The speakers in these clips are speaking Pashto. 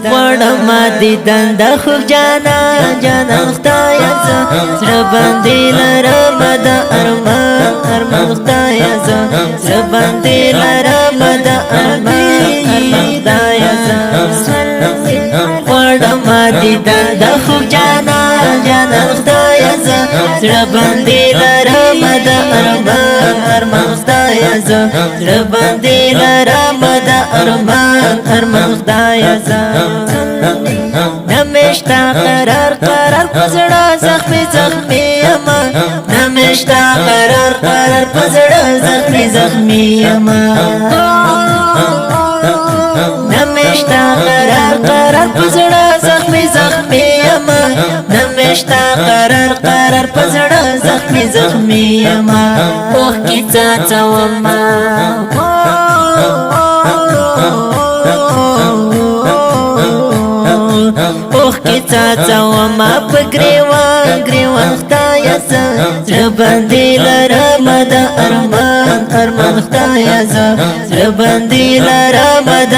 غواړم دیدن د خوږ جانان خدایه زړه باندې لرم د ارمان خدایه زړه باندې لرم د ارمان خدایه غواړم دیدن د خوږ جانان خدایه زړه باندې لرم د ارمان خدایه زړه باندې لرم د ارمان خدایه نمشتا قرار پزړه زخمی یما نمشتا قرار پزړه زخمی یما نمشتا قرار پزړه زخمی یما نمشتا قرار پزړه زخمی یما اوه کی څاڅوما څاڅوما په ګریوان خدایه زړه باندې لرم د ارمان خدایه زړه باندې لرم د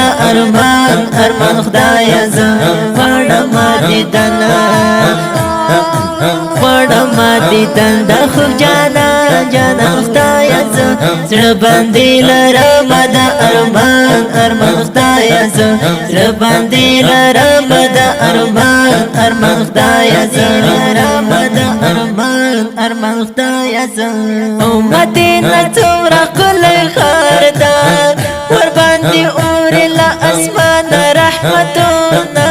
ارمان خدایه غواړم دیدن د خوږ جانان خدایه زړه باندې لرم د ارمان خدایه زړه باندې لرم د ارمان خدایه لرم د ارمان خدایه مدینه څومره ښکلی ښار ده ور باندې اوري له اسمانه رحمتونه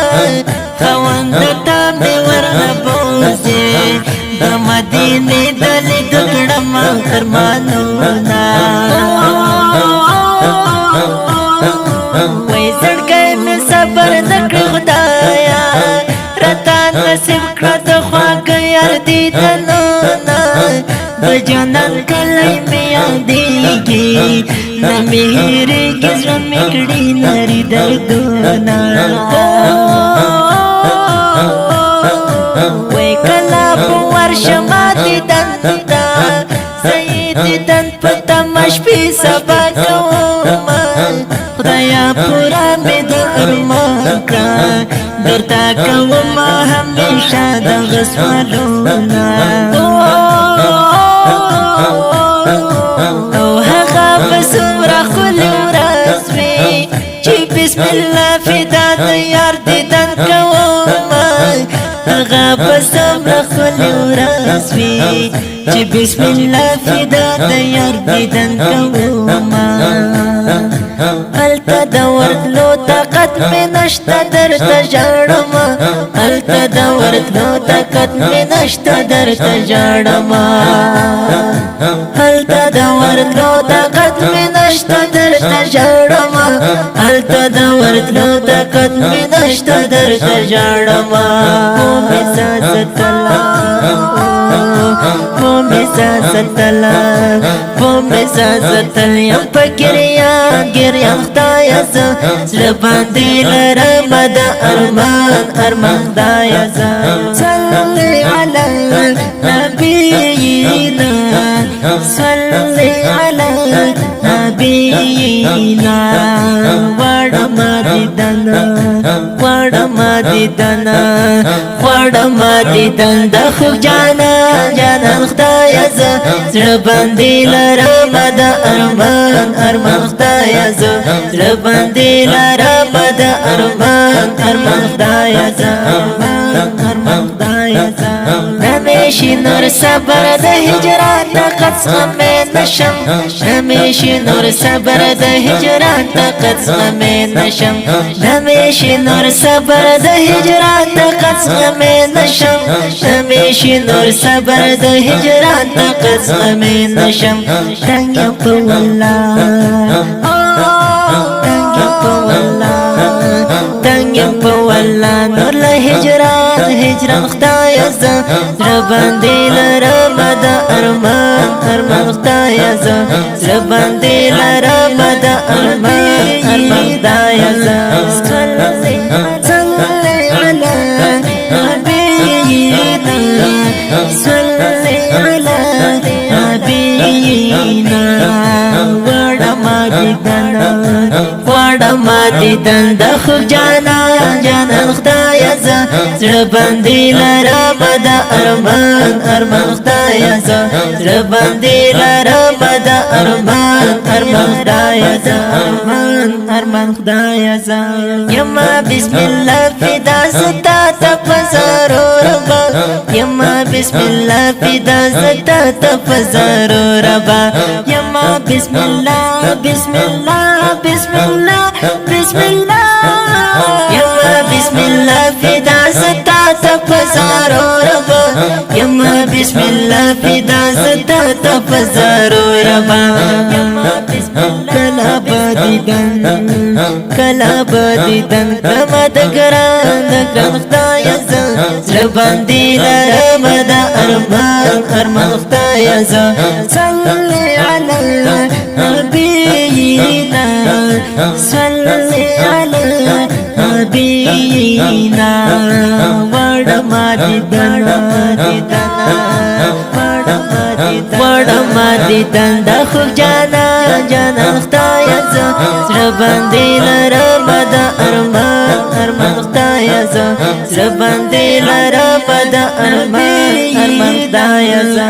خاوند ته مې ورنه بوځي د مدینې د لیدو کړم ارمانونه وای زړګی مې صبر نه کړ خدایه راته نصیب کړه د خواږه یار دیدنونه د جانان کلی مې یادېږي نه مې هېرېږي زړه مې کړي نري دردونه وای کله په ورشمه دیدن ته زه یې دیدن په تمه شپې سبا کومه خدایه پوره مې د ارمان کړه درته کومه همیشه دغه سوالونه او هغه به څومره ښکلې ورځ وي چې بسم الله فدا د یار دیدن کومه هغه به څومره ښکلې ورځ وي چې بسم الله فدا د یار دیدن کومه هلته د ورتلو طاقت مې نشته درته ژاړم هلته د ورتلو طاقت مې نشته درته ژاړم هلته د ورتلو طاقت مې نشته درته ژاړم هلته د ورتلو طاقت مې نشته درته ژاړم مې ساتل یم په ګریان خدایه زړه باندې لرم د ارمان خدایه صلی علی نبینا صلی علی نبینا غواړم دیدن د خوږ جانان خدایه زړه باندې لرم د ارمان خدایه زړه باندې لرم د ارمان خدایه نمیشی نور صبر د هجران طاقت زغمې نشم نمیشی نور صبر د هجران طاقت زغمې نشم نمیشی نور صبر د هجران طاقت زغمې نشم نمیشی نور صبر د هجران طاقت زغمې نشم تنگ په والله نور له هجران خدایه زړه باندې لرم د ارمان خدایه زړه باندې لرم د ارمان خدایه صلی علی نبینا صلی علی نبینا غواړم دیدن غواړم دیدن د خوږ جانان خدایه زه زړه باندې لرم د ارمان خدایه زه زړه باندې لرم د ارمان خدایه زه ارمان خدایه زه یما بسم الله فدا ستا تپزارو ربا یما بسم الله فدا ستا تپزارو ربا یما بسم الله بسم الله بسم الله بسم الله یما بسم الله فدا ستا تپزارو ربا یما بسم الله فدا ستا تپزارو ربا یما بسم الله کلا بدیدن کما د ګران خدایه زه زړه باندې لرم د ارمان خدایه زه صلی علی نبینا صلی علی نبینا وړم دیدن د خوږ جانان خدایه زه زړه باندې لرم د ارمان خدایه زه زړه باندې لرم د ارمان خدایه زه